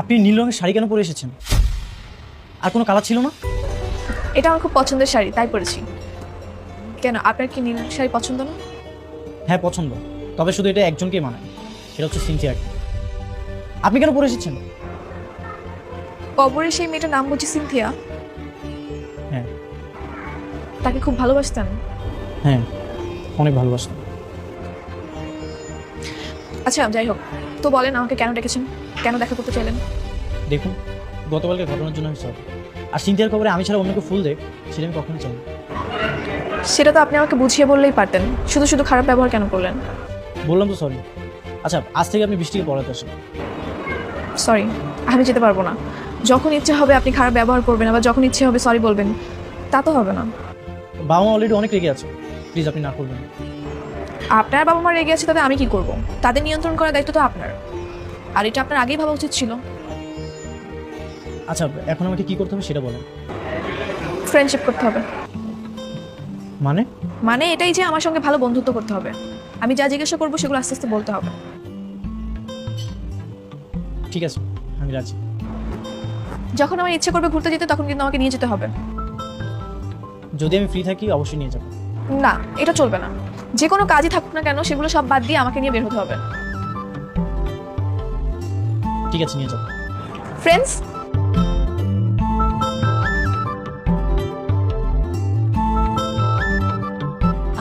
আপনি নীল রঙের শাড়ি কেন পরে এসেছেন? আর কোনো কালার ছিল না? এটা আমার খুব পছন্দের শাড়ি, তাই পরেছি। কেন, আপনার কি নীল শাড়ি পছন্দ না? হ্যাঁ পছন্দ, তবে শুধু এটা একজনকেই মানায়, সেটা হচ্ছে সিনথিয়াকে। আপনি কেন পরে এসেছেন? কবরের সেই মেয়েটার নাম বুঝি সিনথিয়া? হ্যাঁ। তাকে খুব ভালোবাসতেন? হ্যাঁ, অনেক ভালোবাসতাম। আচ্ছা যাই হোক, তো বলেন আমাকে কেন ডেকেছেন, কেন দেখা করতে চাইলেন? দেখুন, গতকালকে ঘটনার জন্য আমি সরি। আর সিনথিয়ার খবরে আমি ছাড়া অন্যকে ফুল দেয় সেটা আমি কখনো চাই। সেটা তো আপনি আমাকে বুঝিয়ে বললেই পারতেন, শুধু শুধু খারাপ ব্যবহার কেন করলেন? বললাম তো সরি। আচ্ছা, আজ থেকে আপনি বৃষ্টিকে পড়াতে আসেন। সরি, আমি যেতে পারবো না। যখন ইচ্ছে হবে আপনি খারাপ ব্যবহার করবেন, আবার যখন ইচ্ছে হবে সরি বলবেন, তা তো হবে না। বাবা মা অলরেডি অনেক রেগে আছে, প্লিজ আপনি না করবেন। আপনার বাবা মা রেগে আছে, তাতে আমি কি করব? তাদের নিয়ন্ত্রণ করার দায়িত্ব তো আপনার, আর এটা আপনার আগেই ভাবা উচিত ছিল। আচ্ছা, এখন আমাকে কি করতে হবে সেটা বলেন। ফ্রেন্ডশিপ করতে হবে। মানে? মানে এটাই যে আমার সঙ্গে ভালো বন্ধুত্ব করতে হবে। আমি যা জিজ্ঞাসা করবো সেগুলো আস্তে আস্তে বলতে হবে। ঠিক আছে, আমি রাজি। যখন আমার ইচ্ছে করবে ঘুরতে যেতে, তখন কিন্তু আমাকে নিয়ে যেতে হবে। যদি আমি ফ্রি থাকি অবশ্যই নিয়ে যাবো। না, এটা চলবে না। যে কোনো কাজই থাকুক না কেন, সেগুলো সব বাদ দিয়ে আমাকে নিয়ে বের হতে হবে। ঠিক আছে, নিয়ে যাবো। ফ্রেন্ডস।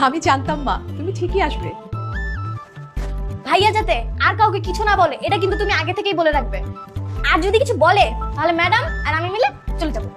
আমি জানতাম মা তুমি ঠিকই আসবে। ভাইয়া যাতে আর কাউকে কিছু না বলে, এটা কিন্তু তুমি আগে থেকেই বলে রাখবে। আর যদি কিছু বলে তাহলে ম্যাডাম আর আমি মিলে চলে যাবো।